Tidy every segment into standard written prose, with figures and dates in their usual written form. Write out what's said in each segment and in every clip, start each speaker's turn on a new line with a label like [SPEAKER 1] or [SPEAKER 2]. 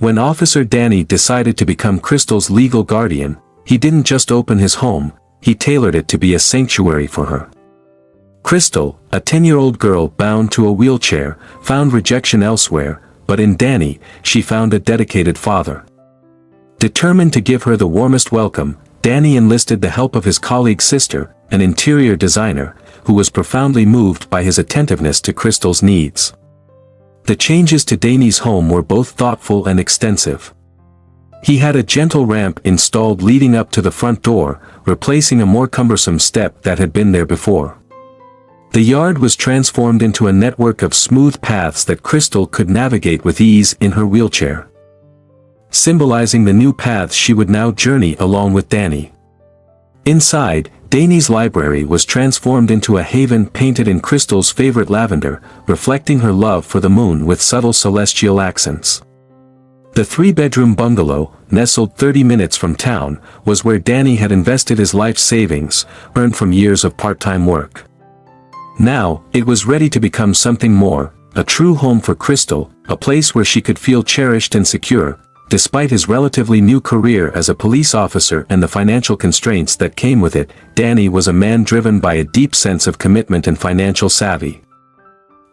[SPEAKER 1] When Officer Danny decided to become Krystal's legal guardian, he didn't just open his home, he tailored it to be a sanctuary for her. Krystal, a 10-year-old girl bound to a wheelchair, found rejection elsewhere, but in Danny, she found a dedicated father. Determined to give her the warmest welcome, Danny enlisted the help of his colleague's sister, an interior designer, who was profoundly moved by his attentiveness to Krystal's needs. The changes to Danny's home were both thoughtful and extensive. He had a gentle ramp installed leading up to the front door, replacing a more cumbersome step that had been there before. The yard was transformed into a network of smooth paths that Krystal could navigate with ease in her wheelchair, symbolizing the new paths she would now journey along with Danny. Inside, Danny's library was transformed into a haven painted in Krystal's favorite lavender, reflecting her love for the moon with subtle celestial accents. The 3-bedroom bungalow, nestled 30 minutes from town, was where Danny had invested his life savings, earned from years of part-time work. Now, it was ready to become something more, a true home for Krystal, a place where she could feel cherished and secure. Despite his relatively new career as a police officer and the financial constraints that came with it, Danny was a man driven by a deep sense of commitment and financial savvy.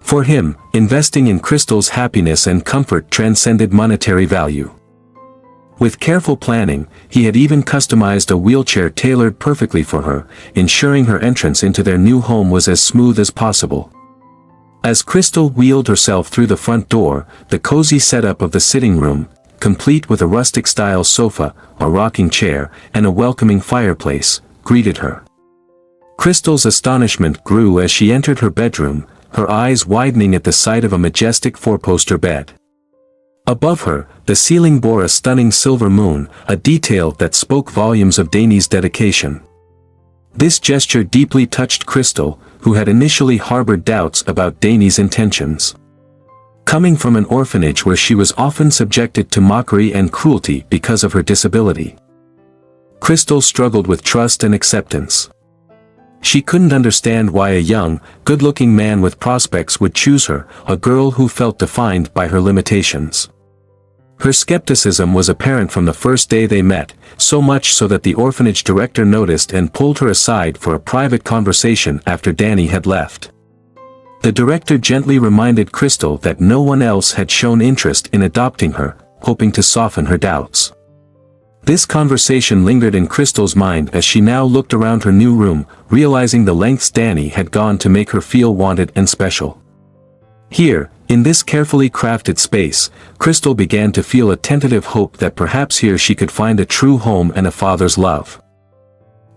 [SPEAKER 1] For him, investing in Krystal's happiness and comfort transcended monetary value. With careful planning, he had even customized a wheelchair tailored perfectly for her, ensuring her entrance into their new home was as smooth as possible. As Krystal wheeled herself through the front door, the cozy setup of the sitting room, complete with a rustic-style sofa, a rocking chair, and a welcoming fireplace, greeted her. Krystal's astonishment grew as she entered her bedroom, her eyes widening at the sight of a majestic 4-poster bed. Above her, the ceiling bore a stunning silver moon, a detail that spoke volumes of Danny's dedication. This gesture deeply touched Krystal, who had initially harbored doubts about Danny's intentions. Coming from an orphanage where she was often subjected to mockery and cruelty because of her disability, Krystal struggled with trust and acceptance. She couldn't understand why a young, good-looking man with prospects would choose her, a girl who felt defined by her limitations. Her skepticism was apparent from the first day they met, so much so that the orphanage director noticed and pulled her aside for a private conversation after Danny had left. The director gently reminded Krystal that no one else had shown interest in adopting her, hoping to soften her doubts. This conversation lingered in Krystal's mind as she now looked around her new room, realizing the lengths Danny had gone to make her feel wanted and special. Here, in this carefully crafted space, Krystal began to feel a tentative hope that perhaps here she could find a true home and a father's love.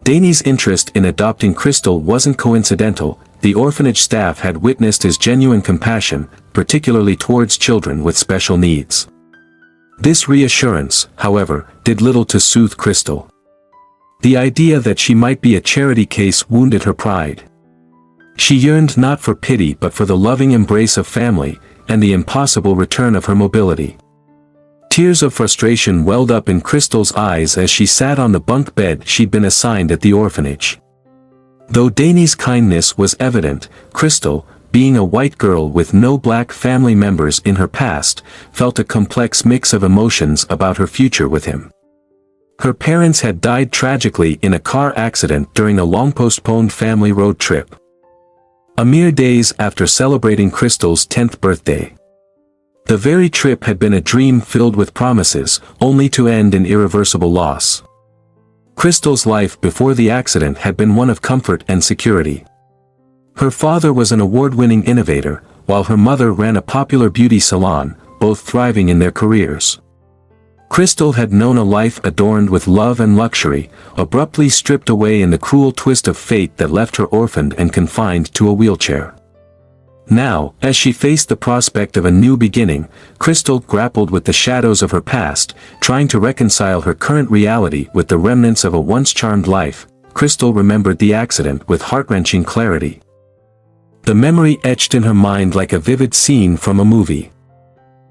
[SPEAKER 1] Danny's interest in adopting Krystal wasn't coincidental. The orphanage staff had witnessed his genuine compassion, particularly towards children with special needs. This reassurance, however, did little to soothe Krystal. The idea that she might be a charity case wounded her pride. She yearned not for pity but for the loving embrace of family, and the impossible return of her mobility. Tears of frustration welled up in Krystal's eyes as she sat on the bunk bed she'd been assigned at the orphanage. Though Danny's kindness was evident, Krystal, being a white girl with no black family members in her past, felt a complex mix of emotions about her future with him. Her parents had died tragically in a car accident during a long-postponed family road trip, a mere days after celebrating Krystal's 10th birthday. The very trip had been a dream filled with promises, only to end in irreversible loss. Krystal's life before the accident had been one of comfort and security. Her father was an award-winning innovator, while her mother ran a popular beauty salon, both thriving in their careers. Krystal had known a life adorned with love and luxury, abruptly stripped away in the cruel twist of fate that left her orphaned and confined to a wheelchair. Now, as she faced the prospect of a new beginning, Krystal grappled with the shadows of her past, trying to reconcile her current reality with the remnants of a once charmed life. Krystal remembered the accident with heart-wrenching clarity. The memory etched in her mind like a vivid scene from a movie.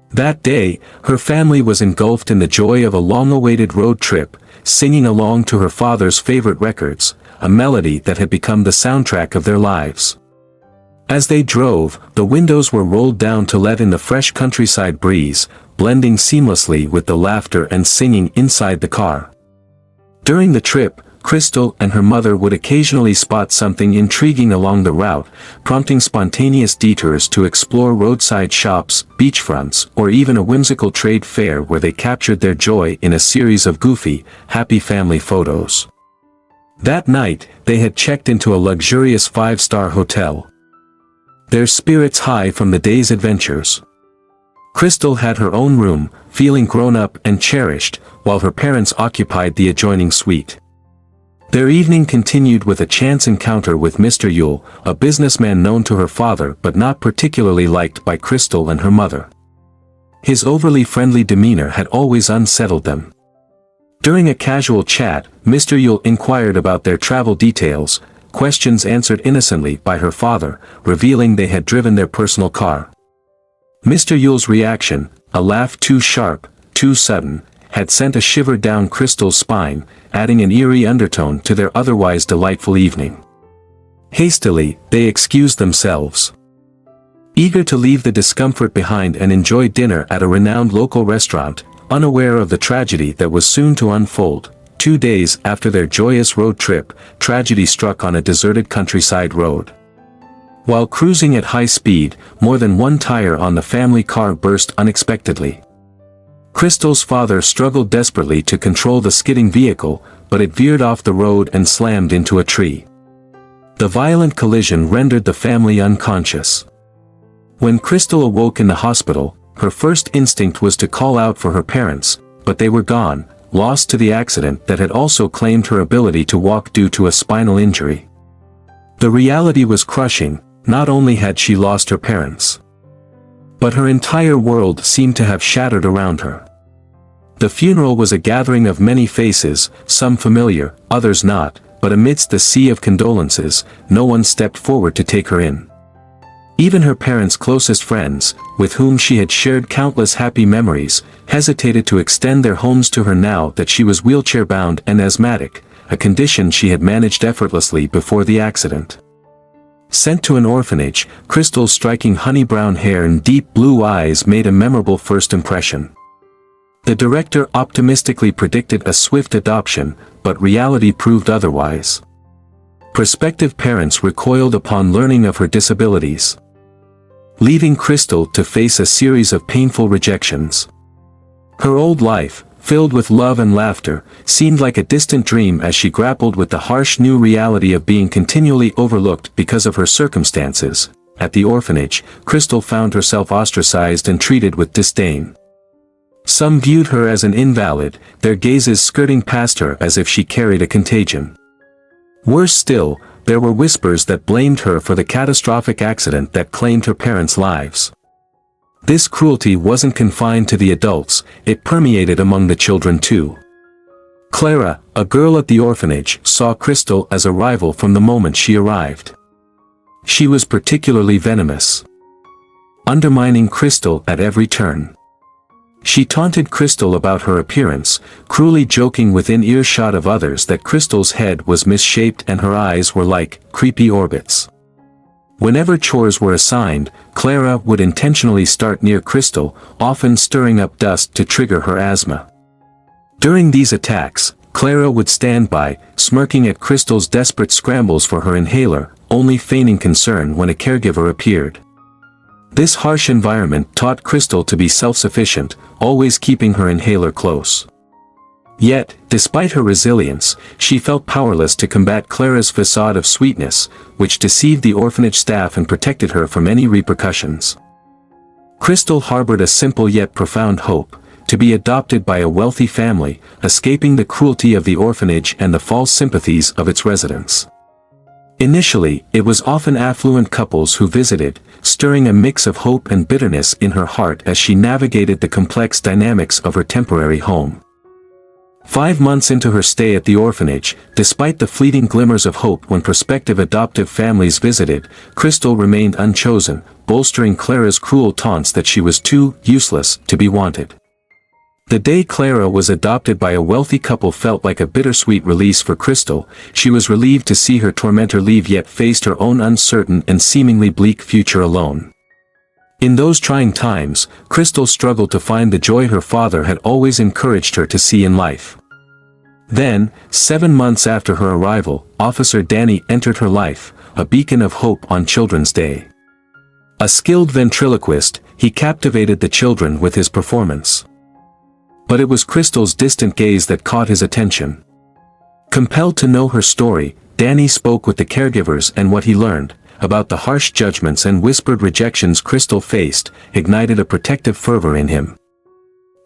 [SPEAKER 1] That day, her family was engulfed in the joy of a long-awaited road trip, singing along to her father's favorite records, a melody that had become the soundtrack of their lives. As they drove, the windows were rolled down to let in the fresh countryside breeze, blending seamlessly with the laughter and singing inside the car. During the trip, Krystal and her mother would occasionally spot something intriguing along the route, prompting spontaneous detours to explore roadside shops, beachfronts, or even a whimsical trade fair where they captured their joy in a series of goofy, happy family photos. That night, they had checked into a luxurious 5-star hotel. Their spirits high from the day's adventures. Krystal had her own room, feeling grown up and cherished, while her parents occupied the adjoining suite. Their evening continued with a chance encounter with Mr. Yule, a businessman known to her father but not particularly liked by Krystal and her mother. His overly friendly demeanor had always unsettled them. During a casual chat, Mr. Yule inquired about their travel details, questions answered innocently by her father, revealing they had driven their personal car. Mr. Yule's reaction, a laugh too sharp, too sudden, had sent a shiver down Krystal's spine, adding an eerie undertone to their otherwise delightful evening. Hastily, they excused themselves. Eager to leave the discomfort behind and enjoy dinner at a renowned local restaurant, unaware of the tragedy that was soon to unfold, 2 days after their joyous road trip, tragedy struck on a deserted countryside road. While cruising at high speed, more than one tire on the family car burst unexpectedly. Krystal's father struggled desperately to control the skidding vehicle, but it veered off the road and slammed into a tree. The violent collision rendered the family unconscious. When Krystal awoke in the hospital, her first instinct was to call out for her parents, but they were gone, lost to the accident that had also claimed her ability to walk due to a spinal injury. The reality was crushing. Not only had she lost her parents, but her entire world seemed to have shattered around her. The funeral was a gathering of many faces, some familiar, others not, but amidst the sea of condolences, no one stepped forward to take her in. Even her parents' closest friends, with whom she had shared countless happy memories, hesitated to extend their homes to her now that she was wheelchair-bound and asthmatic, a condition she had managed effortlessly before the accident. Sent to an orphanage, Krystal's striking honey-brown hair and deep blue eyes made a memorable first impression. The director optimistically predicted a swift adoption, but reality proved otherwise. Prospective parents recoiled upon learning of her disabilities, leaving Krystal to face a series of painful rejections. Her old life, filled with love and laughter, seemed like a distant dream as she grappled with the harsh new reality of being continually overlooked because of her circumstances. At the orphanage, Krystal found herself ostracized and treated with disdain. Some viewed her as an invalid, their gazes skirting past her as if she carried a contagion. Worse still, there were whispers that blamed her for the catastrophic accident that claimed her parents' lives. This cruelty wasn't confined to the adults, it permeated among the children too. Clara, a girl at the orphanage, saw Krystal as a rival from the moment she arrived. She was particularly venomous, undermining Krystal at every turn. She taunted Krystal about her appearance, cruelly joking within earshot of others that Krystal's head was misshaped and her eyes were like creepy orbits. Whenever chores were assigned, Clara would intentionally start near Krystal, often stirring up dust to trigger her asthma. During these attacks, Clara would stand by, smirking at Krystal's desperate scrambles for her inhaler, only feigning concern when a caregiver appeared. This harsh environment taught Krystal to be self-sufficient, always keeping her inhaler close. Yet, despite her resilience, she felt powerless to combat Clara's facade of sweetness, which deceived the orphanage staff and protected her from any repercussions. Krystal harbored a simple yet profound hope, to be adopted by a wealthy family, escaping the cruelty of the orphanage and the false sympathies of its residents. Initially, it was often affluent couples who visited, stirring a mix of hope and bitterness in her heart as she navigated the complex dynamics of her temporary home. 5 months into her stay at the orphanage, despite the fleeting glimmers of hope when prospective adoptive families visited, Krystal remained unchosen, bolstering Clara's cruel taunts that she was too useless to be wanted. The day Clara was adopted by a wealthy couple felt like a bittersweet release for Krystal. She was relieved to see her tormentor leave yet faced her own uncertain and seemingly bleak future alone. In those trying times, Krystal struggled to find the joy her father had always encouraged her to see in life. Then, 7 months after her arrival, Officer Danny entered her life, a beacon of hope on Children's Day. A skilled ventriloquist, he captivated the children with his performance. But it was Krystal's distant gaze that caught his attention. Compelled to know her story, Danny spoke with the caregivers, and what he learned about the harsh judgments and whispered rejections Krystal faced ignited a protective fervor in him.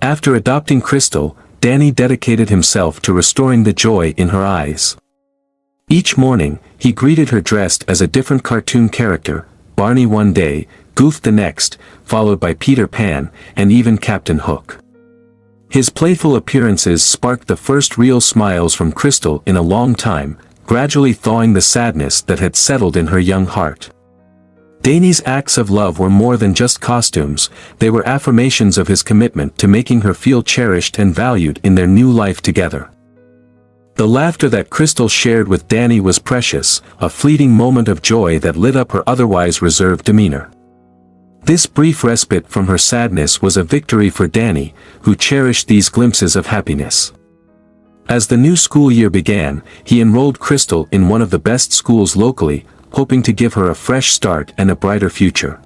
[SPEAKER 1] After adopting Krystal, Danny dedicated himself to restoring the joy in her eyes. Each morning, he greeted her dressed as a different cartoon character, Barney one day, Goof the next, followed by Peter Pan, and even Captain Hook. His playful appearances sparked the first real smiles from Krystal in a long time, gradually thawing the sadness that had settled in her young heart. Danny's acts of love were more than just costumes, they were affirmations of his commitment to making her feel cherished and valued in their new life together. The laughter that Krystal shared with Danny was precious, a fleeting moment of joy that lit up her otherwise reserved demeanor. This brief respite from her sadness was a victory for Danny, who cherished these glimpses of happiness. As the new school year began, he enrolled Krystal in one of the best schools locally, hoping to give her a fresh start and a brighter future.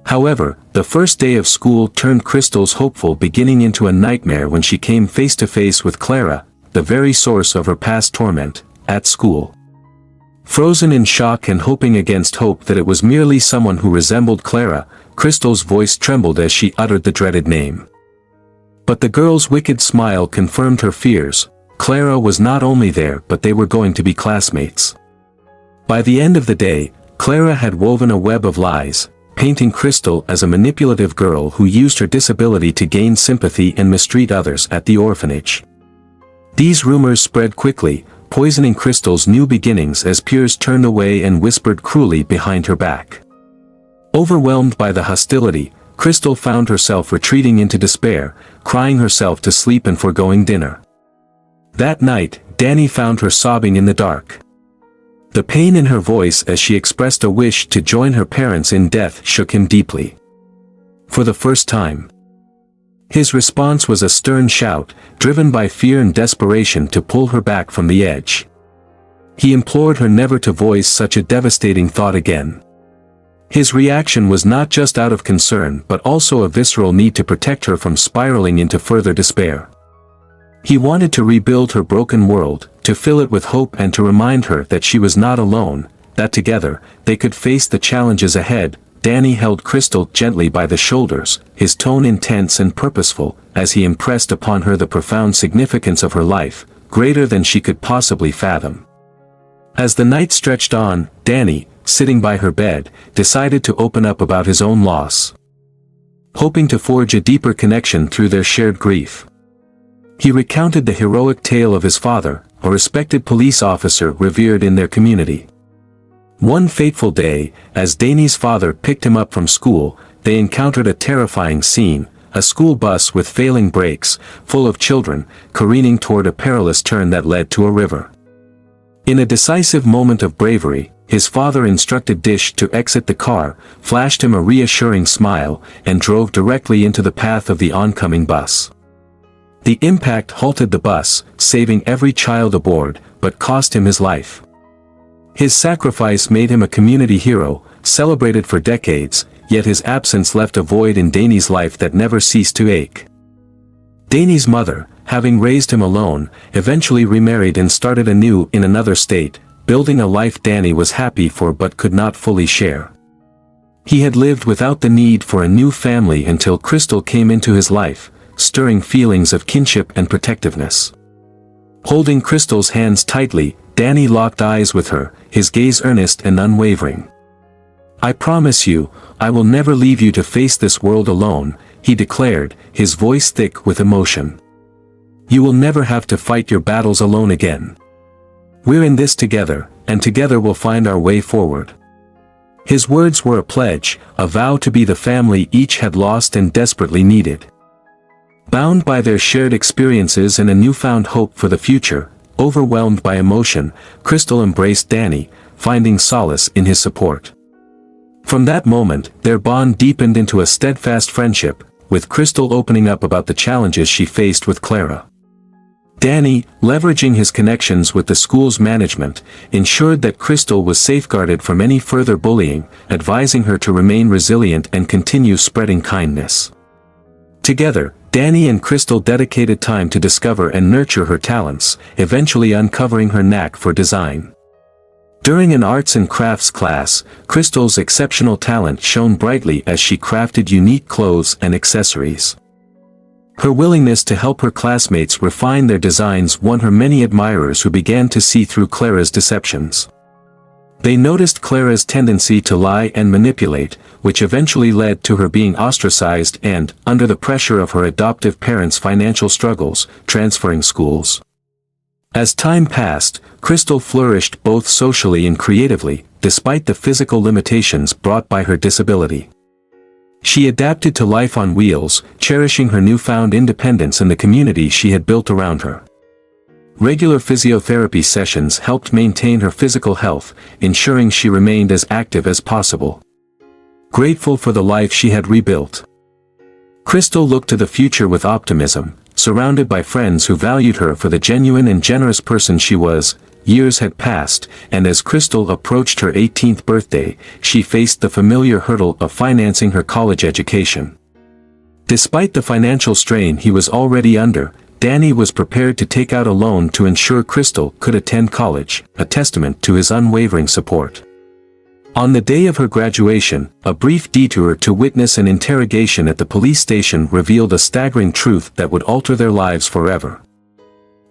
[SPEAKER 1] However, the first day of school turned Krystal's hopeful beginning into a nightmare when she came face to face with Clara, the very source of her past torment, at school. Frozen in shock and hoping against hope that it was merely someone who resembled Clara, Krystal's voice trembled as she uttered the dreaded name. But the girl's wicked smile confirmed her fears. Clara was not only there, but they were going to be classmates. By the end of the day, Clara had woven a web of lies, painting Krystal as a manipulative girl who used her disability to gain sympathy and mistreat others at the orphanage. These rumors spread quickly, poisoning Krystal's new beginnings as peers turned away and whispered cruelly behind her back. Overwhelmed by the hostility, Krystal found herself retreating into despair, crying herself to sleep and foregoing dinner. That night, Danny found her sobbing in the dark. The pain in her voice as she expressed a wish to join her parents in death shook him deeply. For the first time, his response was a stern shout, driven by fear and desperation to pull her back from the edge. He implored her never to voice such a devastating thought again. His reaction was not just out of concern but also a visceral need to protect her from spiraling into further despair. He wanted to rebuild her broken world, to fill it with hope and to remind her that she was not alone, that together, they could face the challenges ahead. Danny held Krystal gently by the shoulders, his tone intense and purposeful, as he impressed upon her the profound significance of her life, greater than she could possibly fathom. As the night stretched on, Danny, sitting by her bed, decided to open up about his own loss, hoping to forge a deeper connection through their shared grief. He recounted the heroic tale of his father, a respected police officer revered in their community. One fateful day, as Danny's father picked him up from school, they encountered a terrifying scene, a school bus with failing brakes, full of children, careening toward a perilous turn that led to a river. In a decisive moment of bravery, his father instructed Dish to exit the car, flashed him a reassuring smile, and drove directly into the path of the oncoming bus. The impact halted the bus, saving every child aboard, but cost him his life. His sacrifice made him a community hero, celebrated for decades, yet his absence left a void in Danny's life that never ceased to ache. Danny's mother, having raised him alone, eventually remarried and started anew in another state, building a life Danny was happy for but could not fully share. He had lived without the need for a new family until Krystal came into his life, stirring feelings of kinship and protectiveness. Holding Krystal's hands tightly, Danny locked eyes with her, his gaze earnest and unwavering. "I promise you, I will never leave you to face this world alone," he declared, his voice thick with emotion. "You will never have to fight your battles alone again. We're in this together, and together we'll find our way forward." His words were a pledge, a vow to be the family each had lost and desperately needed. Bound by their shared experiences and a newfound hope for the future, overwhelmed by emotion, Krystal embraced Danny, finding solace in his support. From that moment, their bond deepened into a steadfast friendship, with Krystal opening up about the challenges she faced with Clara. Danny, leveraging his connections with the school's management, ensured that Krystal was safeguarded from any further bullying, advising her to remain resilient and continue spreading kindness. Together, Danny and Krystal dedicated time to discover and nurture her talents, eventually uncovering her knack for design. During an arts and crafts class, Krystal's exceptional talent shone brightly as she crafted unique clothes and accessories. Her willingness to help her classmates refine their designs won her many admirers who began to see through Clara's deceptions. They noticed Clara's tendency to lie and manipulate, which eventually led to her being ostracized and, under the pressure of her adoptive parents' financial struggles, transferring schools. As time passed, Krystal flourished both socially and creatively, despite the physical limitations brought by her disability. She adapted to life on wheels, cherishing her newfound independence and the community she had built around her. Regular physiotherapy sessions helped maintain her physical health, ensuring she remained as active as possible. Grateful for the life she had rebuilt, Krystal looked to the future with optimism, surrounded by friends who valued her for the genuine and generous person she was. Years had passed, and as Krystal approached her 18th birthday, she faced the familiar hurdle of financing her college education. Despite the financial strain he was already under, Danny was prepared to take out a loan to ensure Krystal could attend college, a testament to his unwavering support. On the day of her graduation, a brief detour to witness an interrogation at the police station revealed a staggering truth that would alter their lives forever.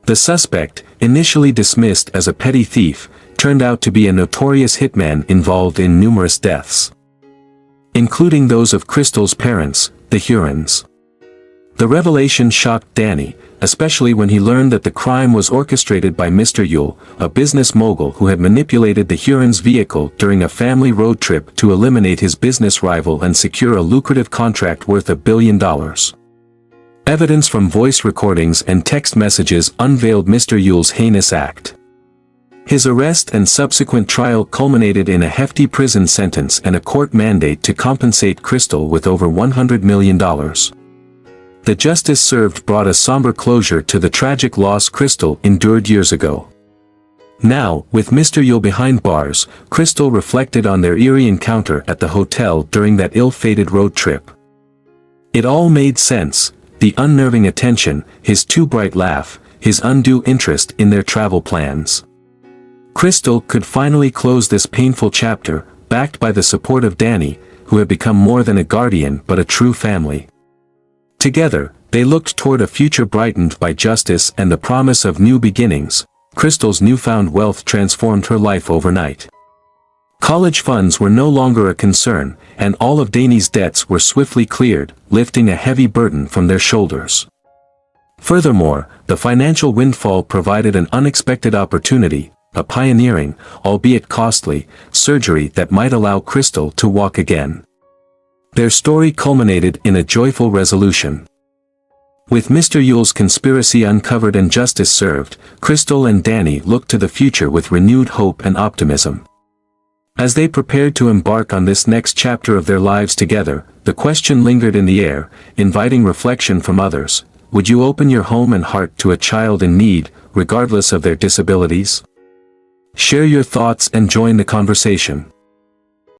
[SPEAKER 1] The suspect, initially dismissed as a petty thief, turned out to be a notorious hitman involved in numerous deaths, including those of Krystal's parents, the Hurons. The revelation shocked Danny, especially when he learned that the crime was orchestrated by Mr. Yule, a business mogul who had manipulated the Hurons' vehicle during a family road trip to eliminate his business rival and secure a lucrative contract worth $1 billion. Evidence from voice recordings and text messages unveiled Mr. Yule's heinous act. His arrest and subsequent trial culminated in a hefty prison sentence and a court mandate to compensate Krystal with over $100 million. The justice served brought a somber closure to the tragic loss Krystal endured years ago. Now, with Mr. Yule behind bars, Krystal reflected on their eerie encounter at the hotel during that ill-fated road trip. It all made sense. The unnerving attention, his too bright laugh, his undue interest in their travel plans. Krystal could finally close this painful chapter, backed by the support of Danny, who had become more than a guardian but a true family. Together, they looked toward a future brightened by justice and the promise of new beginnings. Krystal's newfound wealth transformed her life overnight. College funds were no longer a concern, and all of Danny's debts were swiftly cleared, lifting a heavy burden from their shoulders. Furthermore, the financial windfall provided an unexpected opportunity, a pioneering, albeit costly, surgery that might allow Krystal to walk again. Their story culminated in a joyful resolution. With Mr. Yule's conspiracy uncovered and justice served, Krystal and Danny looked to the future with renewed hope and optimism. As they prepared to embark on this next chapter of their lives together, the question lingered in the air, inviting reflection from others. Would you open your home and heart to a child in need, regardless of their disabilities? Share your thoughts and join the conversation.